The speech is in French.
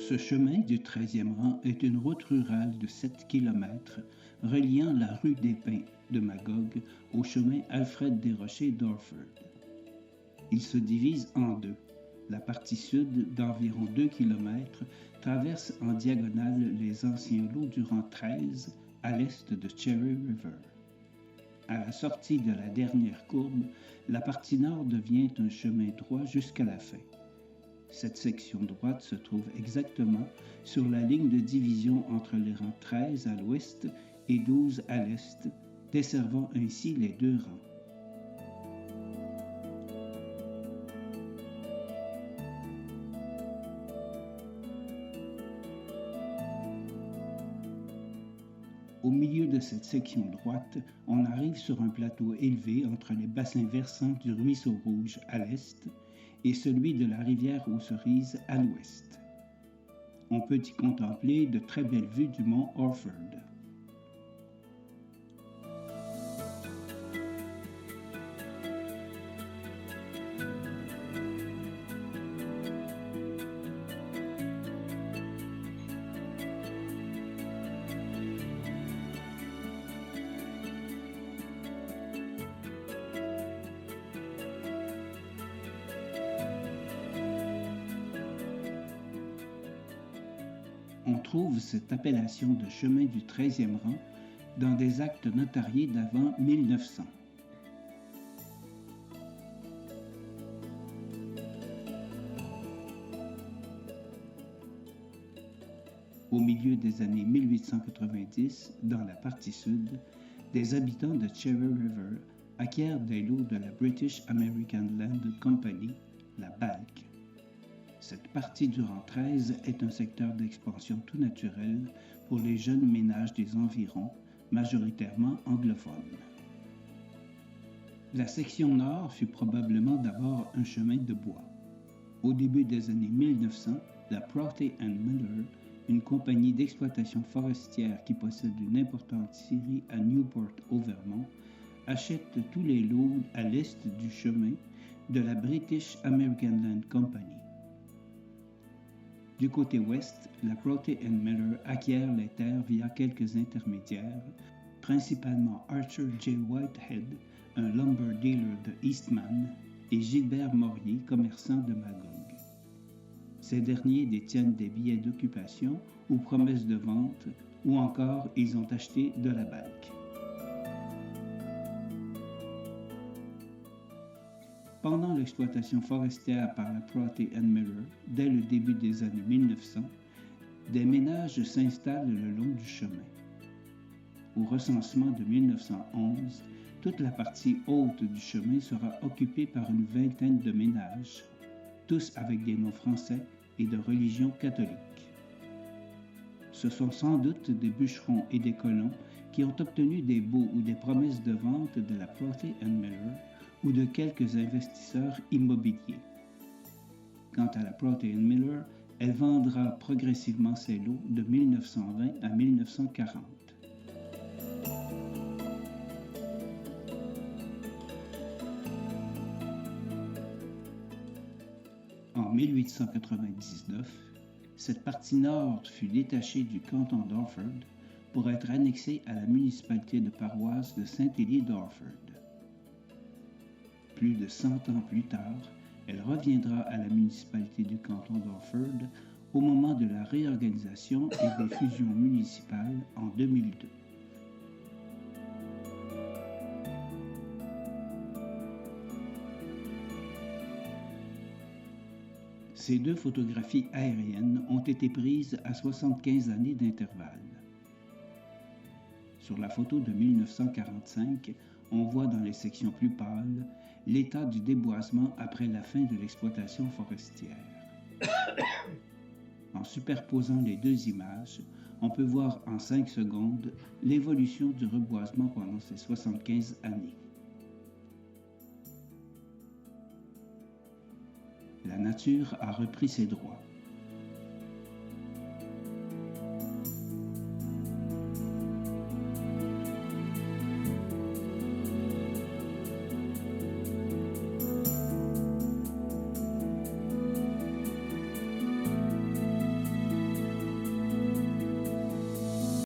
Ce chemin du 13e rang est une route rurale de 7 km reliant la rue des Pins de Magog au chemin Alfred Desrochers d'Orford. Il se divise en deux. La partie sud, d'environ 2 km, traverse en diagonale les anciens lots du rang 13 à l'est de Cherry River. À la sortie de la dernière courbe, la partie nord devient un chemin droit jusqu'à la fin. Cette section droite se trouve exactement sur la ligne de division entre les rangs 13 à l'ouest et 12 à l'est, desservant ainsi les deux rangs. Au milieu de cette section droite, on arrive sur un plateau élevé entre les bassins versants du Ruisseau Rouge à l'est et celui de la rivière aux Cerises à l'ouest. On peut y contempler de très belles vues du mont Orford. On trouve cette appellation de chemin du 13e rang dans des actes notariés d'avant 1900. Au milieu des années 1890, dans la partie sud, des habitants de Cherry River acquièrent des lots de la British American Land Company, la BALC. Cette partie du rang 13 est un secteur d'expansion tout naturel pour les jeunes ménages des environs, majoritairement anglophones. La section nord fut probablement d'abord un chemin de bois. Au début des années 1900, la Prouty & Miller, une compagnie d'exploitation forestière qui possède une importante scierie à Newport au Vermont, achète tous les lots à l'est du chemin de la British American Land Company. Du côté ouest, la Prouty & Miller acquiert les terres via quelques intermédiaires, principalement Archer J. Whitehead, un lumber dealer de Eastman, et Gilbert Morier, commerçant de Magog. Ces derniers détiennent des billets d'occupation ou promesses de vente, ou encore ils ont acheté de la BALC. Pendant l'exploitation forestière par la Prouty & Miller, dès le début des années 1900, des ménages s'installent le long du chemin. Au recensement de 1911, toute la partie haute du chemin sera occupée par une vingtaine de ménages, tous avec des noms français et de religion catholique. Ce sont sans doute des bûcherons et des colons qui ont obtenu des baux ou des promesses de vente de la Prouty & Miller ou de quelques investisseurs immobiliers. Quant à la Prouty & Miller, elle vendra progressivement ses lots de 1920 à 1940. En 1899, cette partie nord fut détachée du canton d'Orford pour être annexée à la municipalité de paroisse de Saint-Élie d'Orford. Plus de 100 ans plus tard, elle reviendra à la municipalité du canton d'Orford au moment de la réorganisation et des fusions municipales en 2002. Ces deux photographies aériennes ont été prises à 75 années d'intervalle. Sur la photo de 1945, on voit dans les sections plus pâles l'état du déboisement après la fin de l'exploitation forestière. En superposant les deux images, on peut voir en 5 secondes l'évolution du reboisement pendant ces 75 années. La nature a repris ses droits.